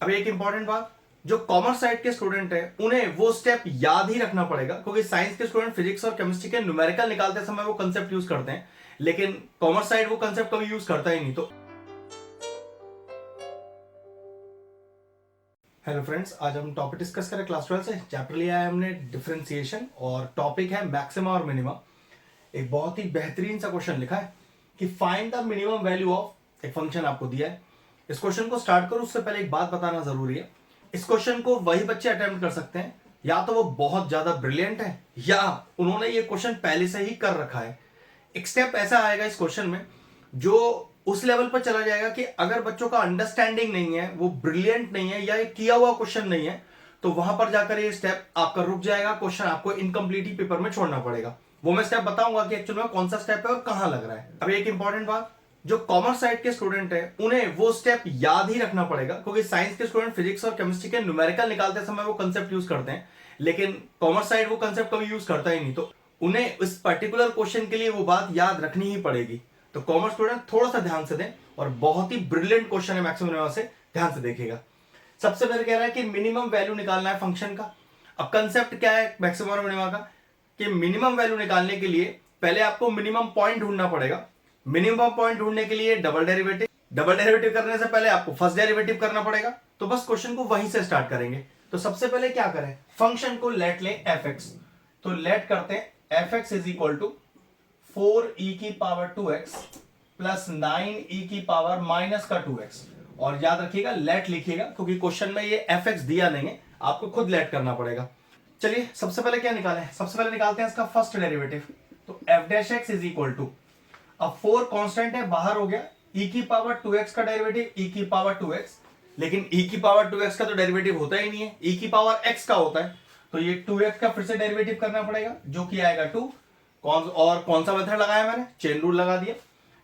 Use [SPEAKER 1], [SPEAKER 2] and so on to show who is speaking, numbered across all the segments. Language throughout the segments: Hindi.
[SPEAKER 1] अब एक इंपॉर्टेंट बात, जो कॉमर्स साइड के स्टूडेंट है उन्हें वो स्टेप याद ही रखना पड़ेगा, क्योंकि साइंस के स्टूडेंट फिजिक्स और केमिस्ट्री के न्यूमेरिकल निकालते समय वो कंसेप्ट यूज करते हैं, लेकिन कॉमर्स साइड वो कंसेप्ट कभी यूज करता ही नहीं। तो हेलो फ्रेंड्स, आज हम टॉपिक डिस्कस करें क्लास 12 से। चैप्टर लिया है हमने डिफरेंशिएशन और टॉपिक है मैक्सिमा और मिनिमा। एक बहुत ही बेहतरीन सा क्वेश्चन लिखा है कि find the minimum value of एक फंक्शन आपको दिया है। इस क्वेश्चन को स्टार्ट करो उससे पहले एक बात बताना जरूरी है, इस क्वेश्चन को वही बच्चे अटेम्प्ट कर सकते हैं या तो वो बहुत ज्यादा ब्रिलियंट है या उन्होंने ये क्वेश्चन पहले से ही कर रखा है। एक स्टेप ऐसा आएगा इस क्वेश्चन में जो उस लेवल पर चला जाएगा कि अगर बच्चों का अंडरस्टैंडिंग नहीं है, वो ब्रिलियंट नहीं है या ये किया हुआ क्वेश्चन नहीं है, तो वहां पर जाकर ये स्टेप आपका रुक जाएगा, क्वेश्चन आपको इनकम्प्लीट ही पेपर में छोड़ना पड़ेगा। वो मैं स्टेप बताऊंगा कि एक्चुअली में कौन सा स्टेप है और कहां लग रहा है। अब एक इंपॉर्टेंट बात, जो कॉमर्स साइड के स्टूडेंट है उन्हें वो स्टेप याद ही रखना पड़ेगा, क्योंकि साइंस के स्टूडेंट फिजिक्स और केमिस्ट्री के न्यूमेरिकल निकालते समय वो कंसेप्ट यूज करते हैं, लेकिन कॉमर्स साइड वो कंसेप्ट कभी यूज करता ही नहीं। तो उन्हें इस पर्टिकुलर क्वेश्चन के लिए वो बात याद रखनी ही पड़ेगी। तो कॉमर्स स्टूडेंट थोड़ा सा ध्यान से दें, और बहुत ही ब्रिलियंट क्वेश्चन है मैक्सिमम से, ध्यान से देखिएगा। सबसे पहले कह रहा है कि मिनिमम वैल्यू निकालना है फंक्शन का। अब कंसेप्ट क्या है मैक्सिमम और मिनिमम का, कि मिनिमम वैल्यू निकालने के लिए पहले आपको मिनिमम पॉइंट ढूंढना पड़ेगा। मिनिमम पॉइंट ढूंढने के लिए डबल डेरिवेटिव करने से पहले आपको फर्स्ट डेरिवेटिव करना पड़ेगा। तो बस क्वेश्चन को वहीं से स्टार्ट करेंगे। तो सबसे पहले क्या करें, फंक्शन को लेट लें एफ एक्स। तो लेट करते हैं f x is equal to 4e की पावर 2x प्लस 9e की पावर माइनस का 2x। और याद रखिएगा लेट लिखिएगा, क्योंकि क्वेश्चन में ये एफ एक्स दिया नहीं है, आपको खुद लेट करना पड़ेगा। चलिए सबसे पहले क्या निकालें, सबसे पहले निकालते हैं इसका फर्स्ट डेरिवेटिव। तो f dash x is equal to, अब 4 कांस्टेंट है बाहर हो गया, e की पावर 2x का डेरिवेटिव e की पावर 2x, लेकिन e की पावर 2x का तो डेरिवेटिव होता ही नहीं है, e की पावर x का होता है। तो ये 2x का फिर से डेरिवेटिव करना पड़ेगा, जो कि आएगा 2। कौन सा मेथड लगाया मैंने, चेन रूल लगा दिया।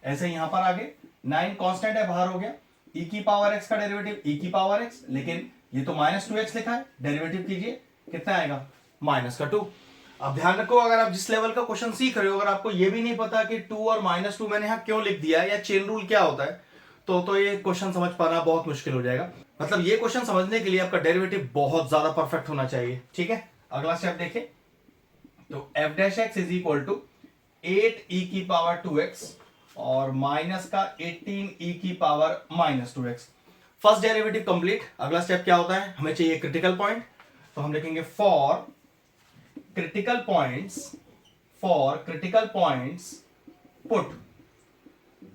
[SPEAKER 1] ऐसे यहां पर आगे 9 कांस्टेंट है बाहर हो गया, e की पावर x का डेरिवेटिव e की पावर x, लेकिन ये तो माइनस 2x लिखा है, डेरिवेटिव कीजिए कितना आएगा माइनस का 2। अब ध्यान रखो, अगर आप जिस लेवल का क्वेश्चन सीख रहे हो, अगर आपको ये भी नहीं पता कि 2 और माइनस 2 मैंने यहां क्यों लिख दिया है या चेन रूल क्या होता है, तो ये क्वेश्चन समझ पाना बहुत मुश्किल हो जाएगा। मतलब ये क्वेश्चन समझने के लिए आपका डेरिवेटिव बहुत ज्यादा परफेक्ट होना चाहिए। ठीक है, अगला स्टेप देखिए। तो f dash x is equal to 8e की पावर 2x और माइनस का 18e की power minus 2x। First derivative complete. अगला स्टेप क्या होता है, हमें चाहिए क्रिटिकल पॉइंट। तो हम लिखेंगे for critical points put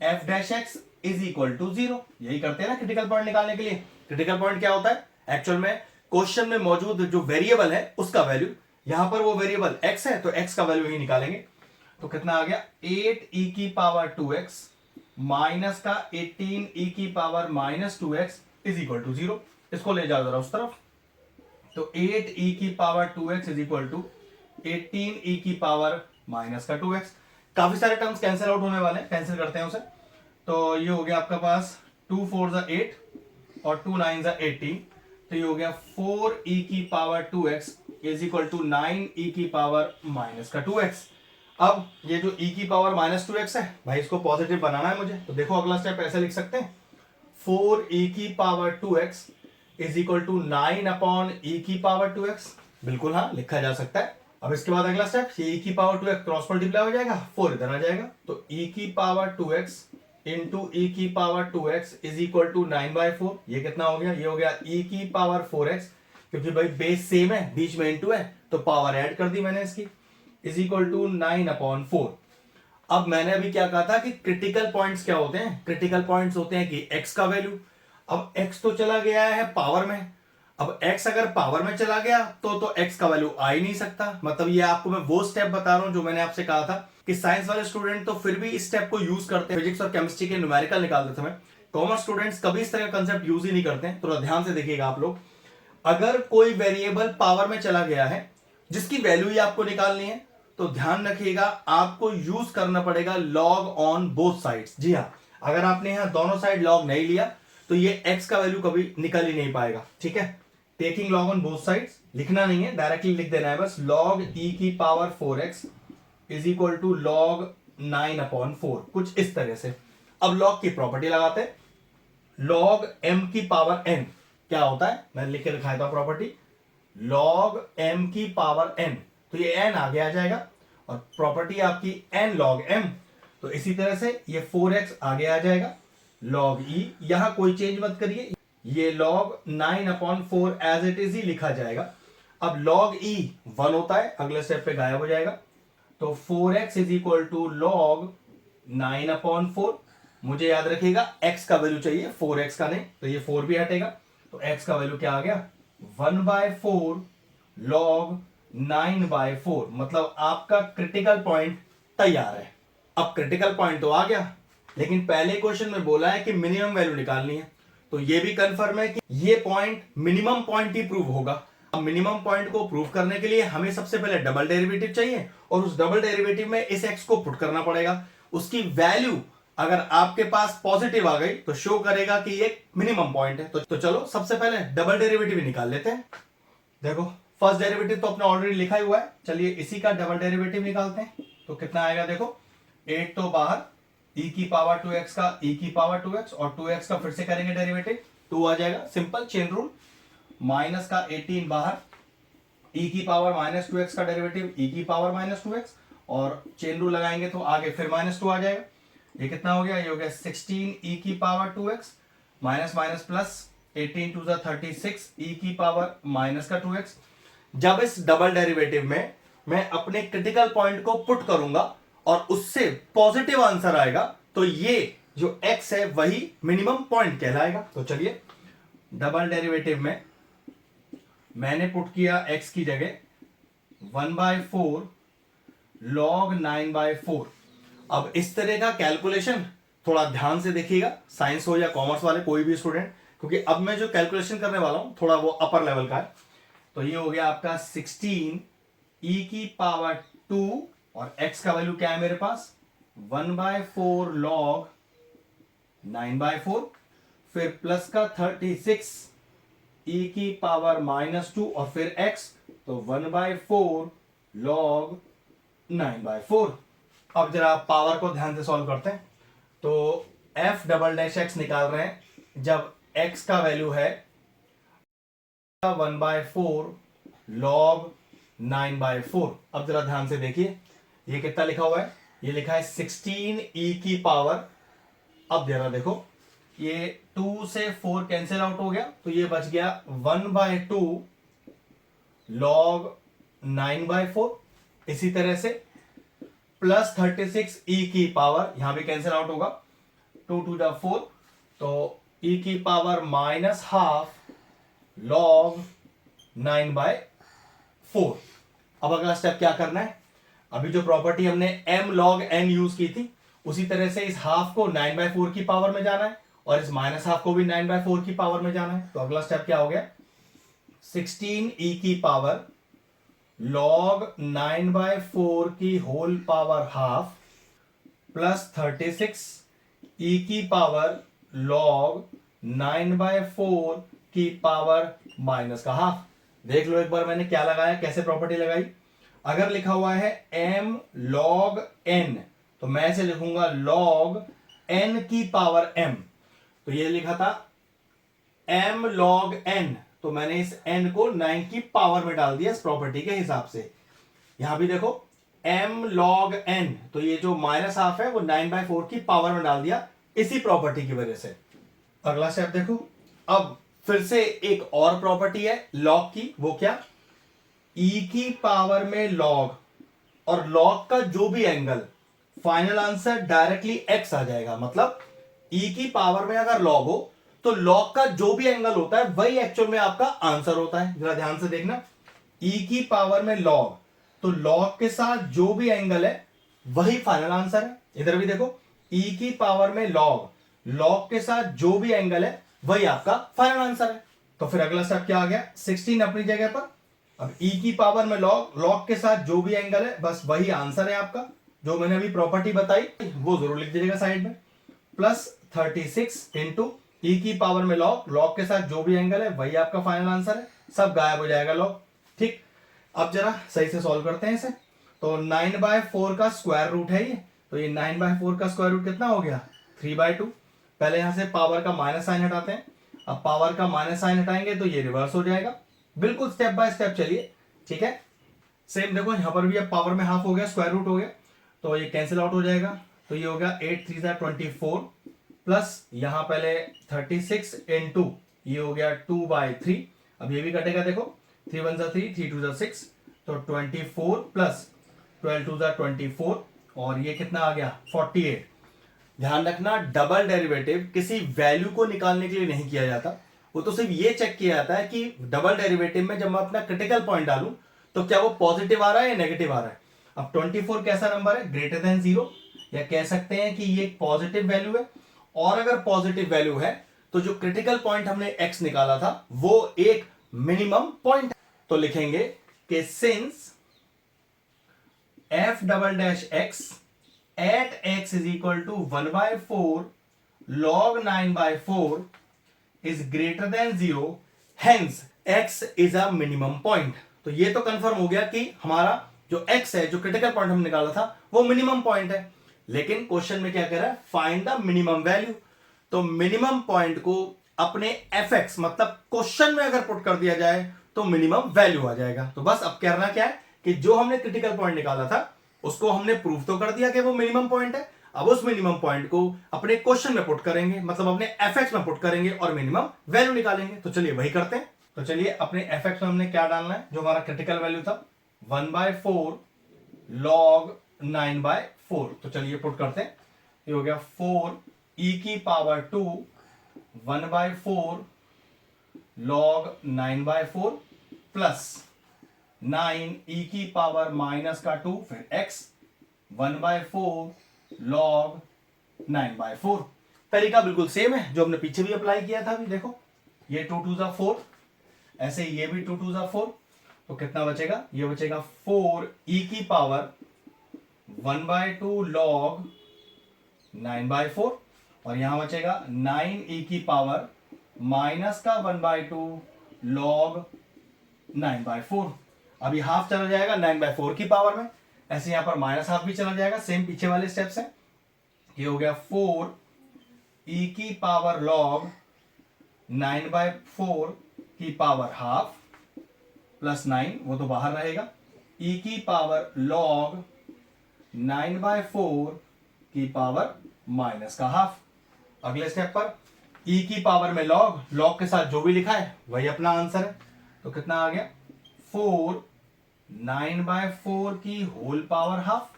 [SPEAKER 1] f dash x is equal to 0। यही करते हैं ना क्रिटिकल पॉइंट निकालने के लिए। क्रिटिकल पॉइंट क्या होता है, एक्चुअल में क्वेश्चन में मौजूद जो वेरिएबल है उसका वैल्यू, यहां पर वो वेरिएबल x है तो x का वैल्यू ही निकालेंगे। तो कितना आ गया 8e की पावर 2x माइनस का 18e की power minus 2x is equal to 0। इसको ले जाओ जरा उस तरफ। तो 8e की power 2x is equal to 18e की पावर माइनस का 2x। काफी सारे टर्म्स कैंसिल आउट होने वाले हैं, कैंसिल करते हैं उसे। तो ये हो गया आपका पास 2 4 8 और 2 9 18। तो ये हो गया 4e की power 2x is equal to 9e की पावर माइनस का 2x। अब ये जो e की पावर माइनस 2x है भाई, इसको पॉजिटिव बनाना है मुझे। तो देखो अगला स्टेप ऐसे लिख सकते हैं, 4e की power 2x is equal to 9 upon e की पावर 2x। बिल्कुल हाँ, लिखा जा सकता है। अब इसके बाद अगला स्टेप, ये e की पावर 2x क्रॉस मल्टीप्लाई हो जाएगा, 4 इधर आ जाएगा। तो e की पावर 2x इंटू e की power 2x is equal to 9/4। ये कितना हो गया, ये हो गया e की पावर 4x, क्योंकि भाई बेस सेम है, बीच में इंटू है तो पावर ऐड कर दी मैंने इसकी, इज इक्वल टू 9/4। अब मैंने अभी क्या कहा था कि क्रिटिकल पॉइंट्स क्या होते हैं, क्रिटिकल पॉइंट्स होते हैं कि x का वैल्यू, अब x तो चला गया है पावर में। अब x अगर पावर में चला गया तो x का वैल्यू आ ही नहीं सकता। मतलब ये आपको मैं वो स्टेप बता रहा हूं जो मैंने आपसे कहा था कि साइंस वाले स्टूडेंट तो फिर भी इस स्टेप को यूज करते हैं फिजिक्स और केमिस्ट्री के न्यूमेरिकल निकालते समय। कॉमर्स स्टूडेंट्स कभी इस तरह का कंसेप्ट यूज ही नहीं करते हैं। थोड़ा ध्यान से देखिएगा आप लोग, अगर कोई वेरिएबल पावर में चला गया है जिसकी वैल्यू ही आपको निकालनी है, तो ध्यान रखिएगा आपको यूज करना पड़ेगा लॉग ऑन बोथ साइड्स। जी हाँ, अगर आपने यहां दोनों साइड लॉग नहीं लिया तो ये x का वैल्यू कभी निकल ही नहीं पाएगा। ठीक है, taking log on both sides, लिखना नहीं है, डायरेक्टली लिख देना है बस, log e की power 4x is equal to log 9/4, कुछ इस तरह से। अब log की प्रॉपर्टी लगाते हैं, log m की पावर n, क्या होता है, मैंने लिख के दिखाया था प्रॉपर्टी log m की पावर n, तो ये n आगे आ जाएगा और प्रॉपर्टी आपकी n log m, तो इसी तरह से ये 4x आगे आ जाएगा log e, यहां कोई चेंज मत करिए, ये log 9/4 एज इट इज ही लिखा जाएगा। अब log e 1 होता है, अगले स्टेप पे गायब हो जाएगा, तो 4x is equal to log 9/4, मुझे याद रखिएगा x का वैल्यू चाहिए 4x का नहीं, तो ये 4 भी हटेगा, तो x का वैल्यू क्या आ गया 1/4 log 9/4, मतलब आपका क्रिटिकल पॉइंट तैयार है। अब क्रिटिकल पॉइंट तो आ गया, लेकिन पहले क्वेश्चन में बोला है कि मिनिमम वैल्यू निकालनी है, तो ये भी कंफर्म है कि ये पॉइंट मिनिमम पॉइंट ही प्रूव होगा। अब मिनिमम पॉइंट को प्रूव करने के लिए हमें सबसे पहले डबल डेरिवेटिव चाहिए और उस डबल डेरिवेटिव में इस x को पुट करना पड़ेगा, उसकी वैल्यू अगर आपके पास पॉजिटिव आ गई तो शो करेगा कि ये मिनिमम पॉइंट है। तो चलो सबसे पहले डबल डेरिवेटिव निकाल लेते हैं। देखो फर्स्ट डेरिवेटिव तो अपने ऑलरेडी लिखा ही हुआ है, चलिए इसी का डबल डेरिवेटिव निकालते हैं। तो कितना आएगा, देखो 8 तो बाहर, e की पावर 2x का e की पावर 2x और 2x का फिर से करेंगे डेरिवेटिव, 2 आ जाएगा, सिंपल चेन रूल। माइनस का 18 बाहर, e की पावर -2x का डेरिवेटिव e की पावर -2x और चेन रूल लगाएंगे तो आगे फिर -2 आ जाएगा। ये कितना हो गया, ये हो गया 16 e की power 2x minus minus plus 18 to 36 e की पावर माइनस का 2x। जब इस डबल डेरिवेटिव में मैं अपने क्रिटिकल पॉइंट को पुट करूंगा और उससे पॉजिटिव आंसर आएगा तो ये जो x है वही मिनिमम पॉइंट कहलाएगा। तो चलिए डबल डेरिवेटिव में मैंने पुट किया x की जगह 1/4 log 9/4। अब इस तरह का कैलकुलेशन थोड़ा ध्यान से देखिएगा, साइंस हो या कॉमर्स वाले कोई भी स्टूडेंट, क्योंकि अब मैं जो कैलकुलेशन करने वाला हूं थोड़ा वो अपर लेवल का है। तो ये हो गया आपका 16 e की पावर 2 और x का वैल्यू क्या है मेरे पास 1/4 log 9/4, फिर प्लस का 36 e की पावर -2 और फिर x, तो 1/4 log 9/4। अब जरा पावर को ध्यान से सॉल्व करते हैं। तो f डबल डैश x निकाल रहे हैं जब x का वैल्यू है 1/4 log 9/4। अब जरा ध्यान से देखिए ये कितना लिखा हुआ है, ये लिखा है 16 e की पावर। अब जरा देखो ये 2 से 4 कैंसिल आउट हो गया तो ये बच गया 1/2 log 9/4। इसी तरह से प्लस 36 e की पावर, यहां भी कैंसिल आउट होगा, 2 टू 4, तो e की पावर -12 log 9/4। अब अगला स्टेप क्या करना है, अभी जो प्रॉपर्टी हमने m log n यूज की थी उसी तरह से इस हाफ को 9/4 की पावर में जाना है और इस -12 को भी 9/4 की पावर में जाना है। तो अगला स्टेप क्या हो गया 16 e की पावर log 9/4 की whole power half plus 36 e की पावर log 9/4 की पावर माइनस का हाफ। देख लो एक बार मैंने क्या लगाया, कैसे प्रॉपर्टी लगाई। अगर लिखा हुआ है m log n तो मैं इसे लिखूंगा log n की पावर m, तो ये लिखा था m log n, तो मैंने इस n को 9 की पावर में डाल दिया इस प्रॉपर्टी के हिसाब से। यहां भी देखो m log n, तो ये जो -12 है वो 9/4 की पावर में डाल दिया इसी प्रॉपर्टी की वजह से। अगला स्टेप देखो, अब फिर से एक और प्रॉपर्टी है log की, वो क्या e की पावर में log, और log का जो भी angle final answer directly x आ जाएगा। मतलब e की पावर में अगर log हो तो log का जो भी एंगल होता है वही एक्चुअल में आपका आंसर होता है। जरा ध्यान से देखना, e की पावर में log, तो log के साथ जो भी एंगल है वही फाइनल आंसर है। इधर भी देखो e की पावर में log, log के साथ जो भी एंगल है वही आपका फाइनल आंसर है। तो फिर अगला स्टेप क्या आ गया 16 अपनी जगह पर, अब e की पावर में log, log के साथ जो भी एंगल है बस वही आंसर है आपका। जो मैंने अभी प्रॉपर्टी बताई वो जरूर लिख दीजिएगा साइड में, प्लस 36 इंटू e की पावर में log, log के साथ जो भी एंगल है वही आपका फाइनल आंसर है, सब गायब हो जाएगा log। ठीक, अब जरा सही से सॉल्व करते हैं इसे। तो 9/4 का स्क्वायर रूट है ये, तो ये 9/4 का स्क्वायर रूट कितना हो गया 3/2। पहले यहां से पावर का माइनस साइन हटाते हैं, अब पावर का माइनस साइन हटाएंगे तो ये रिवर्स हो जाएगा। बिल्कुल स्टेप बाय स्टेप चलिए, ठीक है। सेम देखो यहां पर भी अब पावर में हाफ हो गया, स्क्वायर रूट हो गया, तो ये कैंसिल आउट हो जाएगा। तो ये हो गया 8 3 24 प्लस यहां पहले 36 इंटू ये हो गया 2/3। अब ये भी कटेगा, देखो 3 1 3 3 2 6, तो 24 प्लस 12 2 24 और ये कितना आ गया 48। ध्यान रखना डबल डेरिवेटिव किसी वैल्यू को निकालने के लिए नहीं किया जाता, वो तो सिर्फ ये चेक किया जाता है कि डबल डेरिवेटिव में जब मैं अपना क्रिटिकल पॉइंट डालूं तो क्या वो पॉजिटिव आ रहा है या नेगेटिव आ रहा है। अब 24 कैसा नंबर है, ग्रेटर देन 0, या कह सकते हैं कि ये एक पॉजिटिव वैल्यू है। और अगर पॉजिटिव वैल्यू है तो जो क्रिटिकल पॉइंट हमने x निकाला था वो एक मिनिमम पॉइंट है। तो लिखेंगे कि since f double dash x at x is equal to 1/4 log 9/4 is greater than 0, hence x is a minimum point। तो ये तो कंफर्म हो गया कि हमारा जो x है, जो क्रिटिकल पॉइंट हमने निकाला था वो मिनिमम पॉइंट है। लेकिन क्वेश्चन में क्या कह रहा है, फाइंड द मिनिमम वैल्यू। तो मिनिमम पॉइंट को अपने fx मतलब क्वेश्चन में अगर पुट कर दिया जाए तो मिनिमम वैल्यू आ जाएगा। तो बस अब करना क्या है कि जो हमने क्रिटिकल पॉइंट निकाला था उसको हमने प्रूफ तो कर दिया कि वो मिनिमम पॉइंट है। अब उस मिनिमम पॉइंट को अपने क्वेश्चन में पुट करेंगे, मतलब अपने fx में पुट करेंगे और मिनिमम वैल्यू निकालेंगे। तो चलिए वही करते हैं। तो चलिए अपने fx में हमने क्या डालना है, जो हमारा क्रिटिकल वैल्यू था 1/4 log 9/4। तो चलिए पुट करते हैं। ये हो गया 4 e की पावर 2 1/4 log 9/4 प्लस 9 e की पावर माइनस का 2 फिर x 1/4 log 9/4। तरीका बिल्कुल सेम है जो हमने पीछे भी अप्लाई किया था। अभी देखो ये 2 2 4, ऐसे ये भी 2 2 4, तो कितना बचेगा, ये बचेगा 4 e की पावर 1/2 log 9/4 और यहां बचेगा 9 e की पावर माइनस का 1/2 log 9/4। अभी हाफ चला जाएगा 9/4 की पावर में, ऐसे यहां पर माइनस हाफ भी चला जाएगा, सेम पीछे वाले स्टेप्स है। ये हो गया 4 e की पावर log 9/4 की पावर हाफ प्लस 9, वो तो बाहर रहेगा, e की पावर log 9/4 की पावर माइनस का हाफ। अगले स्टेप पर e की पावर में log के साथ जो भी लिखा है वही अपना आंसर है। तो कितना आ गया 4 9/4 की होल पावर हाफ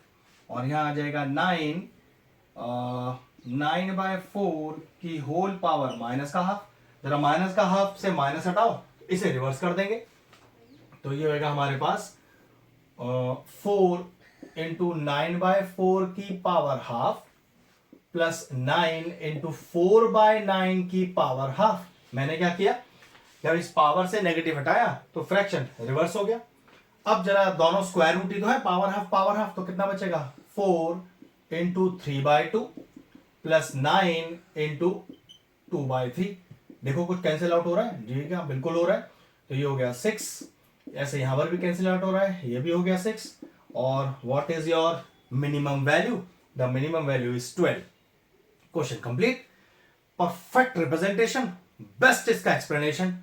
[SPEAKER 1] और यहां आ जाएगा 9/4 की होल पावर माइनस का हाफ। जरा माइनस का हाफ से माइनस हटाओ, इसे रिवर्स कर देंगे। तो ये होगा हमारे पास 4 इंटू 9/4 की पावर हाफ प्लस 9 इंटू 4/9 की पावर हाफ। मैंने क्या किया, जब इस पावर से नेगेटिव हटाया तो फ्रैक्शन रिवर्स हो गया। अब जरा दोनों स्क्वायर रूट ही तो है, पावर हाफ, तो कितना बचेगा 4 इंटू 3/2 प्लस 9 इंटू 2/3। देखो कुछ कैंसिल आउट हो रहा है जी, क्या बिल्कुल हो रहा है। तो ये हो गया 6, ऐसे यहां पर भी कैंसिल आउट हो रहा है, ये भी हो गया 6। और what is your minimum value, the minimum value is 12। Question complete. Perfect representation, best इसका एक्सप्लेनेशन,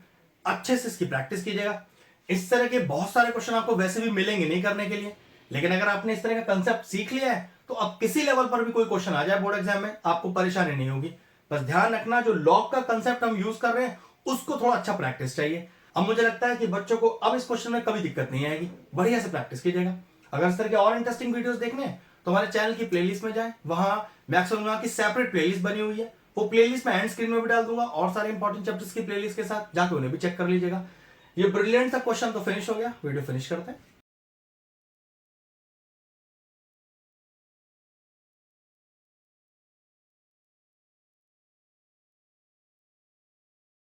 [SPEAKER 1] अच्छे से इसकी प्रैक्टिस कीजिएगा। इस तरह के बहुत सारे क्वेश्चन आपको वैसे भी मिलेंगे नहीं करने के लिए, लेकिन अगर आपने इस तरह का कंसेप्ट सीख लिया है तो अब किसी लेवल पर भी कोई क्वेश्चन आ जाए बोर्ड एग्जाम में आपको परेशानी नहीं होगी। बस ध्यान रखना जो लॉग का कंसेप्ट हम यूज कर रहे हैं उसको थोड़ा अच्छा प्रैक्टिस चाहिए। अब मुझे लगता है कि बच्चों को अब इस क्वेश्चन में कभी दिक्कत नहीं आएगी, बढ़िया से प्रैक्टिस कीजिएगा। अगर इस तरह के और इंटरेस्टिंग वीडियोस देखने हैं तो हमारे चैनल की प्लेलिस्ट में जाएं, वहां मैक्सिमम की सेपरेट प्लेलिस्ट बनी हुई है। वो प्लेलिस्ट मैं एंड स्क्रीन में भी डाल दूंगा और सारे इंपॉर्टेंट चैप्टर्स की प्लेलिस्ट के साथ, जाके उन्हें भी चेक कर लीजिएगा। ये ब्रिलियंट सा क्वेश्चन तो फिनिश हो गया, वीडियो फिनिश करते हैं।